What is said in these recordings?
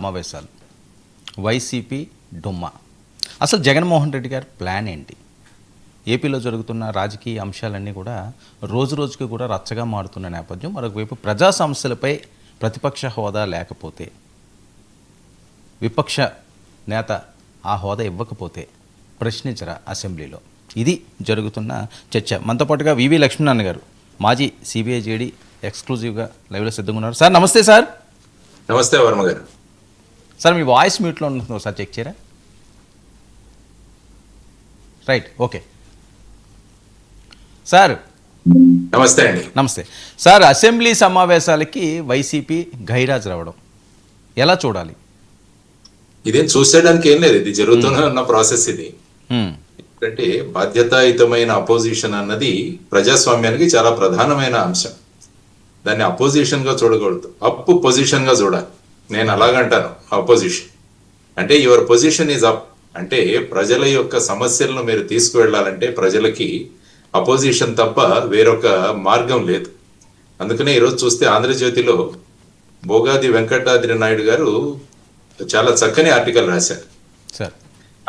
సమావేశాలు వైసీపీ డుమ్మా. అసలు జగన్మోహన్ రెడ్డి గారి ప్లాన్ ఏంటి? ఏపీలో జరుగుతున్న రాజకీయ అంశాలన్నీ కూడా రోజు రోజుకి కూడా రచ్చగా మారుతున్న నేపథ్యం. మరొకవైపు ప్రజా సమస్యలపై ప్రతిపక్ష హోదా లేకపోతే, విపక్ష నేత ఆ హోదా ఇవ్వకపోతే ప్రశ్నించరా అసెంబ్లీలో? ఇది జరుగుతున్న చర్చ. మనతో పాటుగా వివి లక్ష్మీనారాయణ గారు, మాజీ సిబిఐ జేడీ, ఎక్స్క్లూజివ్గా లైవ్లో సిద్ధంగా ఉన్నారు. సార్ నమస్తే. సార్ నమస్తే వర్మ గారు. సార్ మీ వాయిస్ మ్యూట్లో ఉంటుంది, ఒకసారి చెక్ చేయరా? Right, okay. సార్ నమస్తే అండి. నమస్తే సార్. అసెంబ్లీ సమావేశాలకి వైసీపీ గైరాజ్ రావడం ఎలా చూడాలి? ఇదేం చూసేయడానికి ఏం లేదు, ఇది జరుగుతూనే ఉన్న ప్రాసెస్. ఇది ఎందుకంటే బాధ్యతాయుతమైన అపోజిషన్ అన్నది ప్రజాస్వామ్యానికి చాలా ప్రధానమైన అంశం. దాన్ని అపోజిషన్ గా చూడకూడదు, అప్ పొజిషన్ గా చూడాలి. నేను అలాగంటాను. అపోజిషన్ అంటే యువర్ పొజిషన్ ఈజ్ అప్. అంటే ప్రజల యొక్క సమస్యలను మీరు తీసుకువెళ్ళాలంటే ప్రజలకి అపోజిషన్ తప్ప వేరొక మార్గం లేదు. అందుకనే ఈరోజు చూస్తే ఆంధ్రజ్యోతిలో భోగాది వెంకటాద్రి నాయుడు గారు చాలా చక్కని ఆర్టికల్ రాశారు.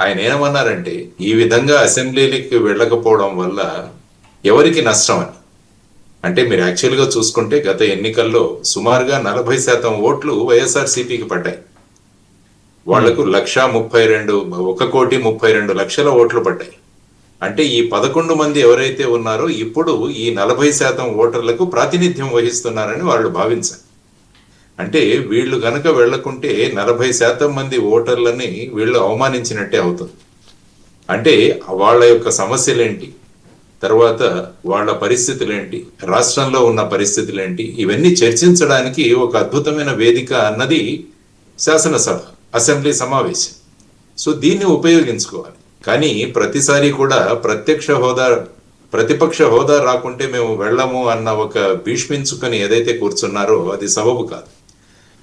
ఆయన ఏమన్నారంటే, ఈ విధంగా అసెంబ్లీకి వెళ్ళకపోవడం వల్ల ఎవరికి నష్టం అని. అంటే మీరు యాక్చువల్గా చూసుకుంటే గత ఎన్నికల్లో సుమారుగా 40% ఓట్లు వైఎస్ఆర్సీపీకి పడ్డాయి. వాళ్లకు 1,32,00,000 ఓట్లు పడ్డాయి. అంటే ఈ 11 మంది ఎవరైతే ఉన్నారో ఇప్పుడు ఈ 40% ఓటర్లకు ప్రాతినిధ్యం వహిస్తున్నారని వాళ్ళు భావించారు. అంటే వీళ్ళు గనక వెళ్లకుంటే 40% మంది ఓటర్లని వీళ్ళు అవమానించినట్టే అవుతుంది. అంటే వాళ్ళ యొక్క సమస్యలేంటి, తర్వాత వాళ్ళ పరిస్థితులేంటి, రాష్ట్రంలో ఉన్న పరిస్థితులేంటి, ఇవన్నీ చర్చించడానికి ఒక అద్భుతమైన వేదిక అన్నది శాసనసభ, అసెంబ్లీ సమావేశం. సో దీన్ని ఉపయోగించుకోవాలి. కానీ ప్రతిసారి కూడా ప్రతిపక్ష హోదా రాకుంటే మేము వెళ్ళము అన్న ఒక భీష్మించుకొని ఏదైతే కూర్చున్నారో అది సబబు కాదు.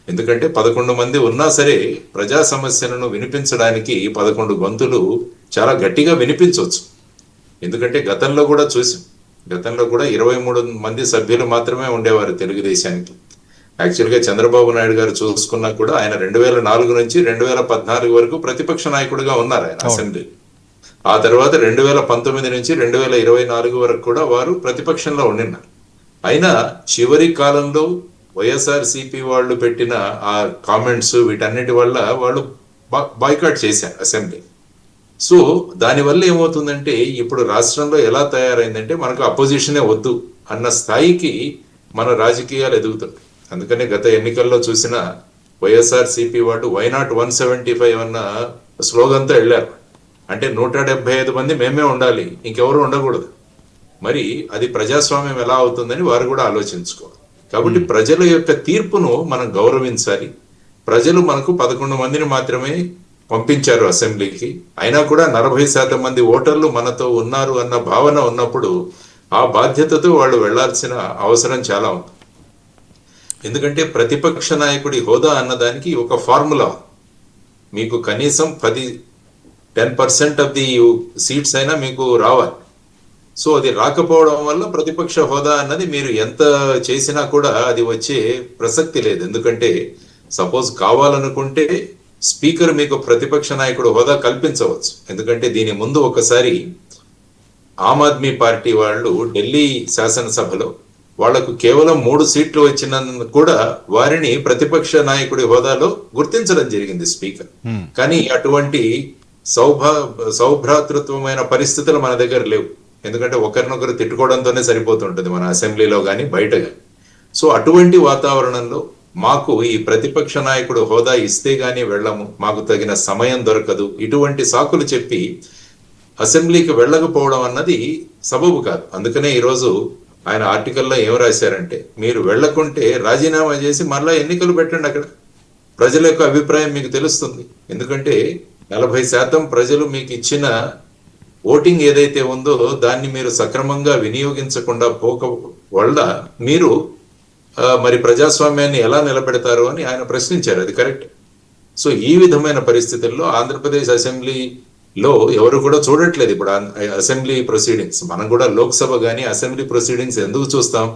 ఎందుకంటే 11 మంది ఉన్నా సరే ప్రజా సమస్యలను వినిపించడానికి 11 గొంతులు చాలా గట్టిగా వినిపించవచ్చు. ఎందుకంటే గతంలో కూడా చూసాం, గతంలో కూడా 23 మంది సభ్యులు మాత్రమే ఉండేవారు తెలుగుదేశానికి. యాక్చువల్గా చంద్రబాబు నాయుడు గారు చూసుకున్నా కూడా ఆయన 2004 నుంచి 2014 వరకు ప్రతిపక్ష నాయకుడిగా ఉన్నారు ఆయన అసెంబ్లీ. ఆ తర్వాత 2019 నుంచి 2024 వరకు కూడా వారు ప్రతిపక్షంలో ఉండినారు. అయినా చివరి కాలంలో వైఎస్ఆర్సీపీ వాళ్ళు పెట్టిన ఆ కామెంట్స్ వీటన్నిటి వల్ల వాళ్ళు బాయ్కాట్ చేశారు అసెంబ్లీ. సో దానివల్ల ఏమవుతుందంటే ఇప్పుడు రాష్ట్రంలో ఎలా తయారైందంటే మనకు అపోజిషనే వద్దు అన్న స్థాయికి మన రాజకీయాలు ఎదుగుతున్నాయి. అందుకనే గత ఎన్నికల్లో చూసిన వైఎస్ఆర్సీపీ వాళ్ళు వైనాట్ 175 అన్న స్లోగన్తో వెళ్ళారు. అంటే 175 మంది మేమే ఉండాలి, ఇంకెవరు ఉండకూడదు. మరి అది ప్రజాస్వామ్యం ఎలా అవుతుందని వారు కూడా ఆలోచించుకోవాలి. కాబట్టి ప్రజల యొక్క తీర్పును మనం గౌరవించాలి. ప్రజలు మనకు 11 మందిని మాత్రమే పంపించారు అసెంబ్లీకి. అయినా కూడా 40% మంది ఓటర్లు మనతో ఉన్నారు అన్న భావన ఉన్నప్పుడు ఆ బాధ్యతతో వాళ్ళు వెళ్లాల్సిన అవసరం చాలా ఉంది. ఎందుకంటే ప్రతిపక్ష నాయకుడి హోదా అన్నదానికి ఒక ఫార్ములా, మీకు కనీసం 10% ఆఫ్ ది సీట్స్ అయినా మీకు రావాలి. సో అది రాకపోవడం వల్ల ప్రతిపక్ష హోదా అన్నది మీరు ఎంత చేసినా కూడా అది వచ్చే ప్రసక్తి లేదు. ఎందుకంటే సపోజ్ కావాలనుకుంటే స్పీకర్ మీకు ప్రతిపక్ష నాయకుడు హోదా కల్పించవచ్చు. ఎందుకంటే దీని ముందు ఒకసారి ఆమ్ ఆద్మీ పార్టీ వాళ్ళు ఢిల్లీ శాసనసభలో వాళ్లకు కేవలం 3 సీట్లు వచ్చినందుకు కూడా వారిని ప్రతిపక్ష నాయకుడి హోదాలో గుర్తించడం జరిగింది స్పీకర్. కానీ అటువంటి సౌభ్రాతృత్వమైన పరిస్థితులు మన దగ్గర లేవు. ఎందుకంటే ఒకరినొకరు తిట్టుకోవడంతోనే సరిపోతుంటుంది మన అసెంబ్లీలో కానీ బయట కానీ. సో అటువంటి వాతావరణంలో మాకు ఈ ప్రతిపక్ష నాయకుడు హోదా ఇస్తే గానీ వెళ్ళము, మాకు తగిన సమయం దొరకదు, ఇటువంటి సాకులు చెప్పి అసెంబ్లీకి వెళ్ళకపోవడం అన్నది సబబు కాదు. అందుకనే ఈరోజు ఆయన ఆర్టికల్లో ఏం రాశారంటే, మీరు వెళ్లకుంటే రాజీనామా చేసి మరలా ఎన్నికలు పెట్టండి, అక్కడ ప్రజల యొక్క అభిప్రాయం మీకు తెలుస్తుంది. ఎందుకంటే 40% ప్రజలు మీకు ఇచ్చిన ఓటింగ్ ఏదైతే ఉందో దాన్ని మీరు సక్రమంగా వినియోగించకుండా పోక వల్ల మీరు మరి ప్రజాస్వామ్యాన్ని ఎలా నిలబెడతారు అని ఆయన ప్రశ్నించారు. అది కరెక్ట్. సో ఈ విధమైన పరిస్థితుల్లో ఆంధ్రప్రదేశ్ అసెంబ్లీలో ఎవరు కూడా చూడట్లేదు ఇప్పుడు అసెంబ్లీ ప్రొసీడింగ్స్. మనం కూడా లోక్సభ కానీ అసెంబ్లీ ప్రొసీడింగ్స్ ఎందుకు చూస్తాం?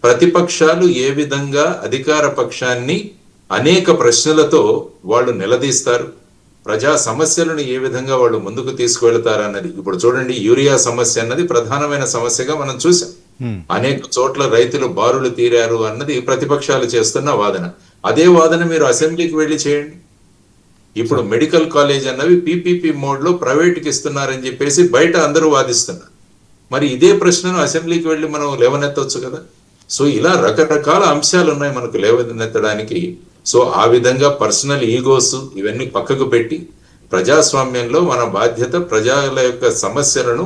ప్రతిపక్షాలు ఏ విధంగా అధికార పక్షాన్ని అనేక ప్రశ్నలతో వాళ్ళు నిలదీస్తారు. ప్రజా సమస్యలను ఏ విధంగా వాళ్ళు ముందుకు తీసుకువెళ్తారు అన్నది. ఇప్పుడు చూడండి, యూరియా సమస్య అన్నది ప్రధానమైన సమస్యగా మనం చూసాం. అనేక చోట్ల రైతులు బారులు తీరారు అన్నది ప్రతిపక్షాలు చేస్తున్న వాదన. అదే వాదన మీరు అసెంబ్లీకి వెళ్ళి చేయండి. ఇప్పుడు మెడికల్ కాలేజ్ అన్నవి పీపీపీ మోడ్ లో ప్రైవేట్కి ఇస్తున్నారని చెప్పేసి బయట అందరూ వాదిస్తున్నారు. మరి ఇదే ప్రశ్నను అసెంబ్లీకి వెళ్ళి మనం లేవనెత్తవచ్చు కదా. సో ఇలా రకరకాల అంశాలు ఉన్నాయి మనకు లేవనెత్తడానికి. సో ఆ విధంగా పర్సనల్ ఈగోస్ ఇవన్నీ పక్కకు పెట్టి ప్రజాస్వామ్యంలో మన బాధ్యత ప్రజల యొక్క సమస్యలను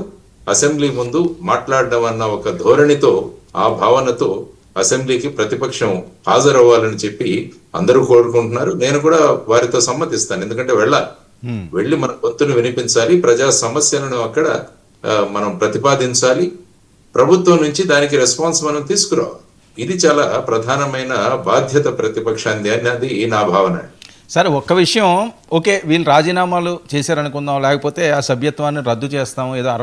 అసెంబ్లీ ముందు మాట్లాడడం అన్న ఒక ధోరణితో, ఆ భావనతో అసెంబ్లీకి ప్రతిపక్షం హాజరవ్వాలని చెప్పి అందరూ కోరుకుంటున్నారు. నేను కూడా వారితో సమ్మతిస్తాను. ఎందుకంటే వెళ్ళి మన గొంతును వినిపించాలి, ప్రజా సమస్యలను అక్కడ మనం ప్రతిపాదించాలి, ప్రభుత్వం నుంచి దానికి రెస్పాన్స్ మనం తీసుకురావాలి. ఇది చాలా ప్రధానమైన బాధ్యత ప్రతిపక్షాన్ని అన్నది నా భావన. సరే, ఒక్క విషయం, ఓకే వీళ్ళు రాజీనామాలు చేశారనుకుందాం, లేకపోతే ఆ సభ్యత్వాన్ని రద్దు చేస్తాం, ఏదో